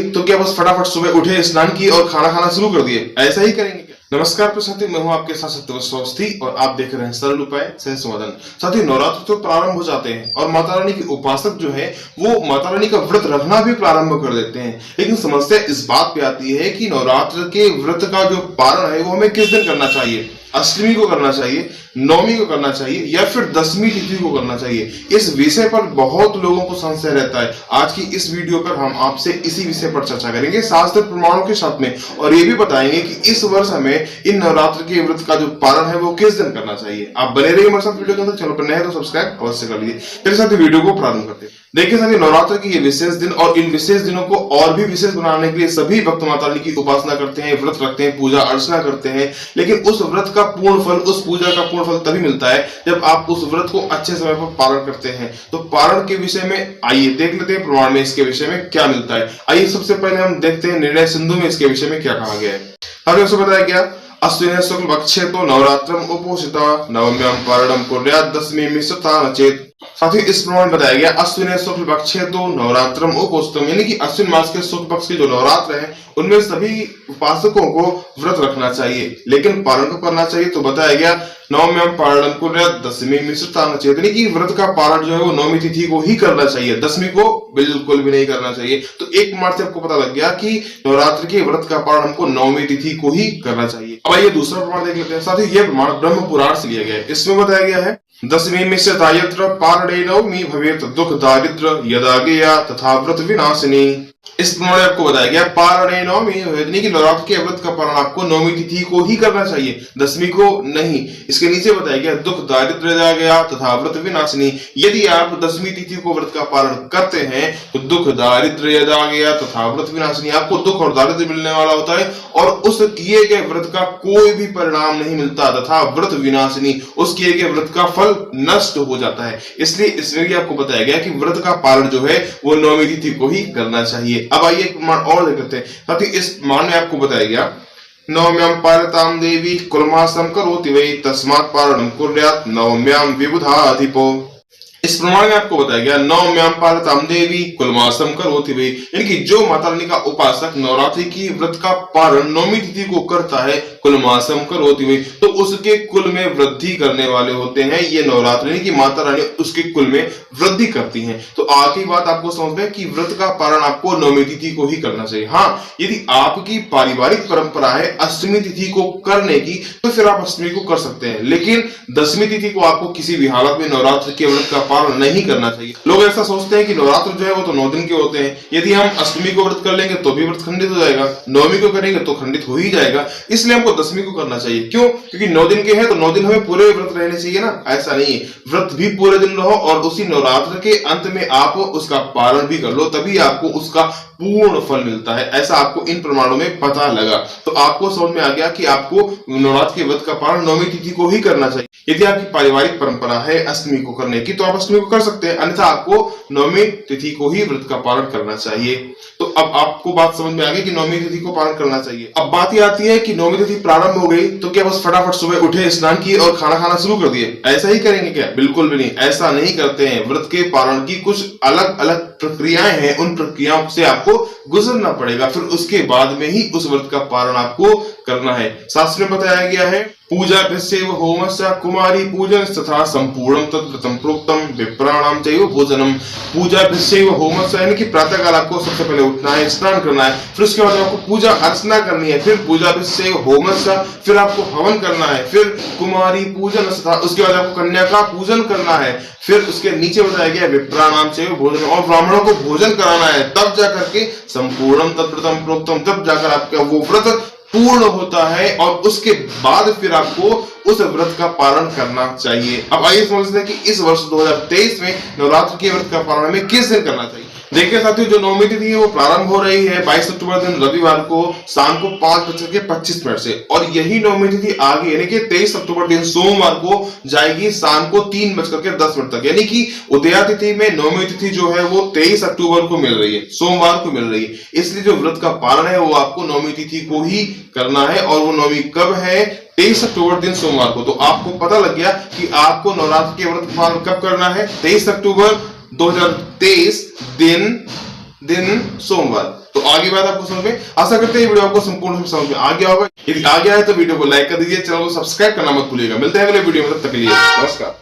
तो क्या बस फटाफट सुबह उठे, स्नान किए और खाना खाना शुरू कर दिए? ऐसा ही करेंगे क्या? नमस्कार साथी, मैं हूं आपके साथ सत्यव्रत अवस्थी और आप देख रहे हैं सरल उपाय सही समाधान। साथी, नवरात्र तो प्रारंभ हो जाते हैं और माता रानी के उपासक जो है वो माता रानी का व्रत रखना भी प्रारंभ कर देते हैं। लेकिन समस्या इस बात पे आती है कि नवरात्र के व्रत का जो पारण है वो हमें किस दिन करना चाहिए? अष्टमी को करना चाहिए, नवमी को करना चाहिए या फिर दसवीं तिथि को करना चाहिए? इस विषय पर बहुत लोगों को संशय रहता है। आज की इस वीडियो पर हम आपसे इसी विषय पर चर्चा करेंगे शास्त्र प्रमाणों के साथ में, और ये भी बताएंगे कि इस वर्ष हमें इन नवरात्र के व्रत का जो पारण है वो किस दिन करना चाहिए। आप बने रहिए हमारे साथ वीडियो के अंदर। चैनल पर नए हैं तो सब्सक्राइब अवश्य कर लीजिए। मेरे साथ वीडियो को प्रारंभ करते हैं। देखिए साथी, नवरात्र के ये विशेष दिन और इन विशेष दिनों को और भी विशेष बनाने के लिए सभी भक्त माता रानी की उपासना करते हैं, व्रत रखते हैं, पूजा अर्चना करते हैं। लेकिन उस व्रत का पूर्ण फल, उस पूजा का पूर्ण फल तभी मिलता है जब आप उस व्रत को अच्छे समय पर पारण करते हैं। तो पारण के विषय में आइए देख लेते हैं प्रमाण में इसके विषय में क्या मिलता है। आइए सबसे पहले हम देखते हैं निर्णय सिंधु में इसके विषय में क्या कहा गया है। हमें उसको बताया गया, अश्विन शुक्ल पक्षे तो नवरात्रम उपोषिता नवम्यां पारणम कुर्यात् दशमी मिश्रता नचेत। साथ ही इस प्रमाण बताया गया, अश्विन शुक्ल पक्षे तो नवरात्रम उपोषितम, यानी कि अश्विन मास के शुक्ल पक्ष के जो नवरात्र है उनमें सभी उपासकों को व्रत रखना चाहिए। लेकिन पारण को करना चाहिए तो बताया गया, नवम्यां पारणम कुर्यात् दशमी मिश्रता नचेत, यानी कि व्रत का पारण जो है वो नवमी तिथि को ही करना चाहिए, दशमी को बिल्कुल भी नहीं करना चाहिए। तो एक प्रमाण से आपको पता लग गया कि नवरात्र के व्रत का पारण हमको नवमी तिथि को ही करना चाहिए। अब आइए दूसरा प्रमाण देख लेते हैं। साथ ही यह प्रमाण ब्रह्म पुराण से लिया गया है। इसमें बताया गया है, दशमी मिश्रता यत्र पारणे नवमी भवेत दुख दारिद्र यदा गेया तथा व्रत विनाशिनी। इस प्रमाण में आपको बताया गया, पारणे नवमी यानी कि नवरात्र के व्रत का पारण आपको नवमी तिथि को ही करना चाहिए, दशमी को नहीं। इसके नीचे बताया गया, दुख दारिद्र यदा गया तथा व्रत विनाशिनी, यदि आप दशमी तिथि को व्रत का पारण करते हैं तो दुख दारिद्र यदा गया तथा व्रत विनाशिनी, आपको दुख और दारिद्र मिलने वाला होता है और उस किए गए व्रत का कोई भी परिणाम नहीं मिलता, तथा व्रत विनाशिनी, उस किए गए व्रत का फल नष्ट हो जाता है। इसलिए इसमें भी आपको बताया गया कि व्रत का पारण जो है वो नवमी तिथि को ही करना चाहिए। अब आइए एक प्रमाण और देख लेते हैं। साथ ही इस प्रमाण में आपको बताया गया, नवम्यां पारतां देवी कुलमासं करोति वै तस्मात् पारणं कुर्यात् नवम्यां विबुधाधिपो। इस प्रमाण में आपको बताया गया, नवम्यां पारतां देवी कुलमासं करोति वै, यानी कि जो माता रानी का उपासक नवरात्रि की व्रत का पारण नवमी तिथि को करता है, कुलमासं करोति वै, तो उसके कुल में वृद्धि करने वाले होते हैं ये नवरात्रि, यानी कि माता रानी उसके कुल में वृद्धि करती हैं। तो आखिरी बात आपको समझ में कि व्रत का पारण आपको नवमी तिथि को ही करना चाहिए। हाँ, यदि आपकी पारिवारिक परंपरा है अष्टमी तिथि को करने की तो फिर आप अष्टमी को कर सकते हैं, लेकिन दशमी तिथि को आपको किसी भी हालत में नवरात्र के व्रत का पारण नहीं करना चाहिए। लोग ऐसा सोचते हैं कि नवरात्र जो है वो तो 9 दिन के होते हैं, यदि हम अष्टमी को व्रत कर लेंगे तो भी व्रत खंडित हो जाएगा, नवमी को करेंगे तो खंडित हो ही जाएगा, इसलिए हमको दशमी को करना चाहिए। क्यों? क्योंकि 9 दिन के हैं तो 9 दिन हमें पूरे व्रत रहने चाहिए ना। ऐसा नहीं है, व्रत भी पूरे दिन रहो और उसी नवरात्र के अंत में आप उसका पारण भी कर लो, तभी आपको उसका पूर्ण फल मिलता है। ऐसा आपको इन प्रमाणों में पता लगा तो आपको समझ में आ गया कि आपको नवरात्र के व्रत का पारण नवमी तिथि को ही करना चाहिए। यदि आपकी पारिवारिक परंपरा है अष्टमी को करने की तो आप अष्टमी को कर सकते हैं, अन्यथा आपको नवमी तिथि को ही व्रत का पारण करना चाहिए। तो अब आपको बात समझ में आ गई कि नवमी तिथि को पारण करना चाहिए। अब बात ये आती है कि नवमी तिथि प्रारंभ हो गई तो क्या बस फटाफट सुबह उठे, स्नान किए और खाना खाना शुरू कर दिए? ऐसा ही करेंगे क्या? बिल्कुल भी नहीं, ऐसा नहीं करते हैं। व्रत के पारण की कुछ अलग अलग प्रक्रियाएं हैं, उन प्रक्रियाओं से आपको गुजरना पड़ेगा, फिर उसके बाद में ही उस व्रत का पारण आपको करना है। शास्त्र में बताया गया है, पूजा भिस्सेव होमस्य कुमारी पूजन तथा संपूर्णम तद्व्रतम प्रोक्तम विप्राणाम चैव भोजनम। पूजा भिस्सेव होमस्य यानी कि प्रातः काल आपको सबसे पहले उठना है, स्नान करना है, फिर उसके बाद आपको पूजा अर्चना करनी है, फिर पूजा भिस्सेव होमस्य, फिर आपको हवन करना है, फिर कुमारी पूजन तथा उसके बाद आपको कन्या का पूजन करना है, फिर उसके नीचे बताया गया विप्राणाम चैव भोजनम, और ब्राह्मणों को भोजन कराना है, तब जाकर के संपूर्णम तद्व्रतम प्रोक्तम, तब जाकर आपका वो व्रत पूर्ण होता है और उसके बाद फिर आपको उस व्रत का पारण करना चाहिए। अब आइए समझते हैं कि इस वर्ष 2023 में नवरात्र के व्रत का पारण हमें किस दिन करना चाहिए। देखिए साथियों, जो नवमी तिथि है वो प्रारंभ हो रही है 22 अक्टूबर दिन रविवार को शाम को 5:25 से, और यही नवमी तिथि आगे यानी कि 23 अक्टूबर दिन सोमवार को जाएगी शाम को 3:10 तक, यानी कि उदया तिथि में नवमी तिथि जो है वो 23 अक्टूबर को मिल रही है, सोमवार को मिल रही है। इसलिए जो व्रत का पारण है वो आपको नवमी तिथि को ही करना है, और वो नवमी कब है? 23 अक्टूबर दिन सोमवार को। तो आपको पता लग गया कि आपको नवरात्र के व्रत पारण कब करना है? 23 अक्टूबर 2023 दिन सोमवार। तो आगे बात आपको समझ में, आशा करते हैं वीडियो आपको संपूर्ण समझ में आ गया होगा। यदि आ गया है तो वीडियो को लाइक कर दीजिए, चैनल को सब्सक्राइब करना मत भूलिएगा। मिलते हैं अगले वीडियो में, तब तक के लिए नमस्कार।